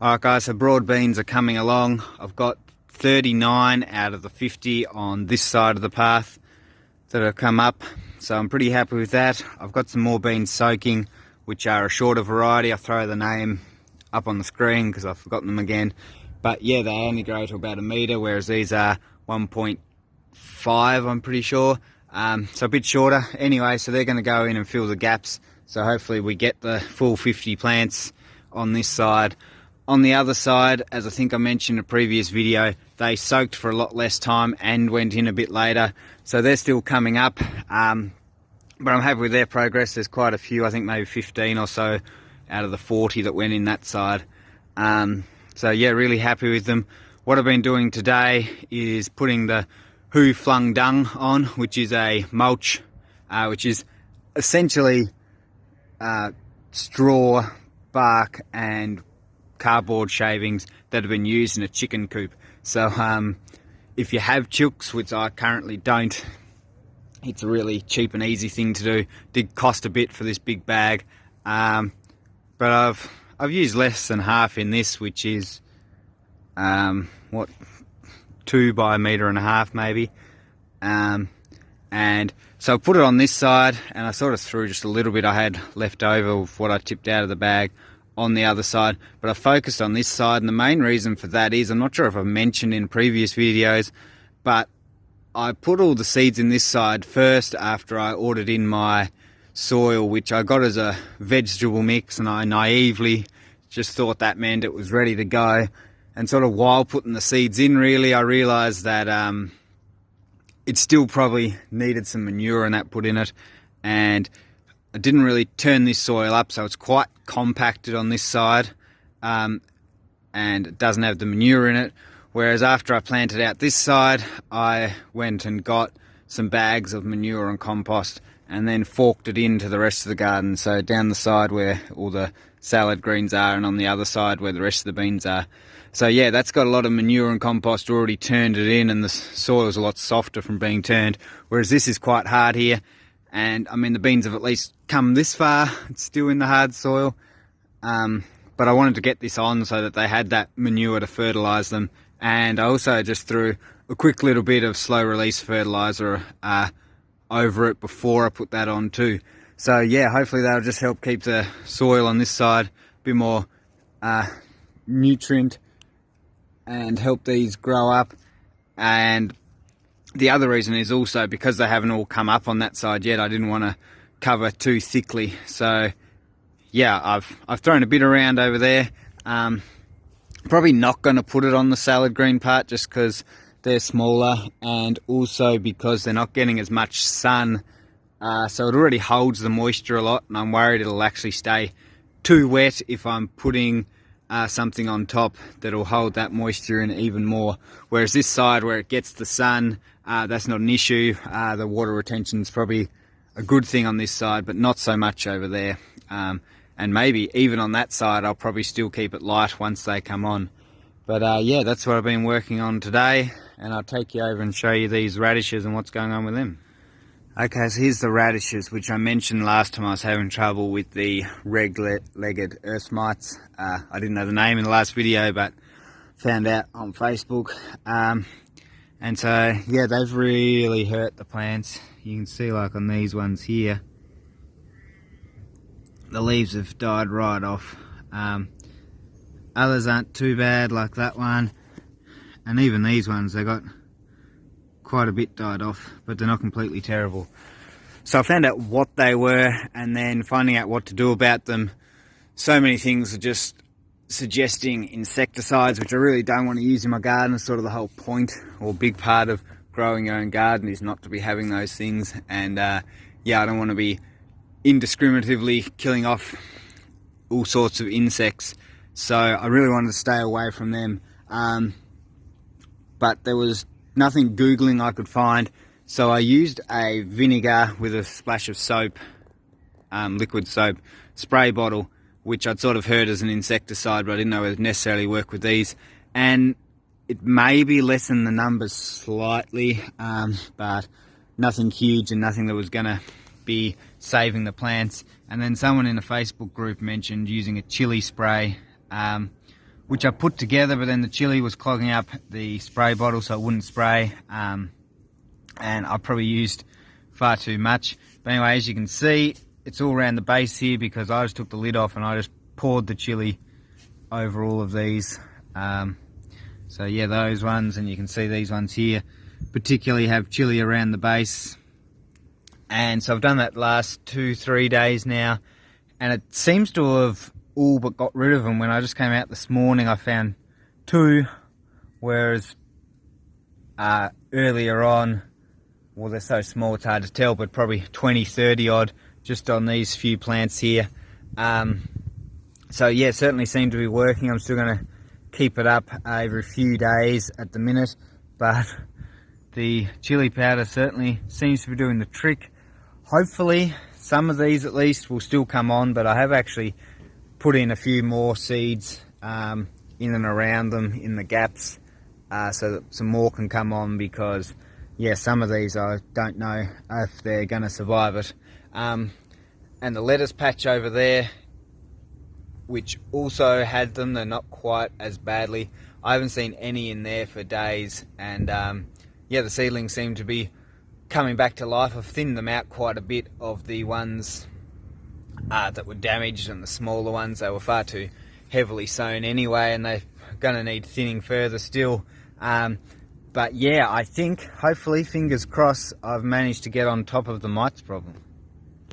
Alright guys, so broad beans are coming along. I've got 39 out of the 50 on this side of the path that have come up, so I'm pretty happy with that. I've got some more beans soaking, which are a shorter variety. I'll throw the name up on the screen because I've forgotten them again. But yeah, they only grow to about a metre, whereas these are 1.5, I'm pretty sure. So a bit shorter. Anyway, so they're going to go in and fill the gaps. So hopefully we get the full 50 plants on this side. On the other side, as I think I mentioned in a previous video, they soaked for a lot less time and went in a bit later. So they're still coming up, but I'm happy with their progress. There's quite a few, I think maybe 15 or so out of the 40 that went in that side. So yeah, really happy with them. What I've been doing today is putting the Who Flung Dung on, which is a mulch, which is essentially straw, bark and cardboard shavings that have been used in a chicken coop. So if you have chooks, which I currently don't, it's a really cheap and easy thing to do. Did cost a bit for this big bag, but I've used less than half in this, which is what, 2 by 1.5 meters maybe. And so I put it on this side, and I sort of threw just a little bit I had left over of what I tipped out of the bag on the other side, but I focused on this side. And the main reason for that is, I'm not sure if I've mentioned in previous videos, but I put all the seeds in this side first after I ordered in my soil, which I got as a vegetable mix, and I naively just thought that meant it was ready to go. And sort of while putting the seeds in, really, I realised that it still probably needed some manure and that put in it, and I didn't really turn this soil up, so it's quite compacted on this side, and it doesn't have the manure in it. Whereas after I planted out this side, I went and got some bags of manure and compost and then forked it into the rest of the garden. So down the side where all the salad greens are, and on the other side where the rest of the beans are. So yeah, that's got a lot of manure and compost already turned it in, and the soil's a lot softer from being turned, whereas this is quite hard here. And I mean, the beans have at least come this far. It's still in the hard soil, but I wanted to get this on so that they had that manure to fertilise them. And I also just threw a quick little bit of slow release fertiliser over it before I put that on too. So yeah, hopefully that'll just help keep the soil on this side a bit more nutrient and help these grow up. And the other reason is also because they haven't all come up on that side yet, I didn't want to cover too thickly. So yeah, I've thrown a bit around over there. Probably not going to put it on the salad green part just because they're smaller, and also because they're not getting as much sun. So it already holds the moisture a lot, and I'm worried it'll actually stay too wet if I'm putting something on top that'll hold that moisture in even more. Whereas this side where it gets the sun, that's not an issue. The water retention is probably a good thing on this side, but not so much over there. And maybe even on that side, I'll probably still keep it light once they come on. But yeah, that's what I've been working on today, and I'll take you over and show you these radishes and what's going on with them. Okay, so here's the radishes, which I mentioned last time I was having trouble with the red-legged earth mites. I didn't know the name in the last video, but found out on Facebook. And so, yeah, they've really hurt the plants. You can see, like on these ones here, the leaves have died right off. Others aren't too bad, like that one. And even these ones, they got quite a bit died off, but they're not completely terrible. So I found out what they were, and then finding out what to do about them. So many things are just suggesting insecticides, which I really don't want to use in my garden. It's sort of the whole point, or big part of growing your own garden, is not to be having those things. And yeah, I don't want to be indiscriminatively killing off all sorts of insects. So I really wanted to stay away from them. But there was nothing Googling I could find, so I used a vinegar with a splash of soap, liquid soap, spray bottle, which I'd sort of heard as an insecticide, but I didn't know it would necessarily work with these. And it maybe lessened the numbers slightly, but nothing huge and nothing that was going to be saving the plants. And then someone in a Facebook group mentioned using a chili spray, which I put together, but then the chili was clogging up the spray bottle so it wouldn't spray, and I probably used far too much. But anyway, as you can see, it's all around the base here because I just took the lid off and I just poured the chili over all of these. So yeah, those ones, and you can see these ones here particularly have chili around the base. And so I've done that last 2-3 days now, and it seems to have all but got rid of them. When I just came out this morning, I found 2, whereas earlier on, well, they're so small it's hard to tell, but probably 20-30 odd just on these few plants here. So yeah, certainly seem to be working. I'm still going to keep it up over a few days at the minute, but the chili powder certainly seems to be doing the trick. Hopefully some of these at least will still come on, but I have actually put in a few more seeds in and around them in the gaps, so that some more can come on, because yeah, some of these I don't know if they're going to survive it. And the lettuce patch over there, which also had them, they're not quite as badly. I haven't seen any in there for days, and yeah, the seedlings seem to be coming back to life. I've thinned them out quite a bit of the ones that were damaged, and the smaller ones, they were far too heavily sown anyway, and they're going to need thinning further still. But yeah, I think, hopefully, fingers crossed, I've managed to get on top of the mites problem.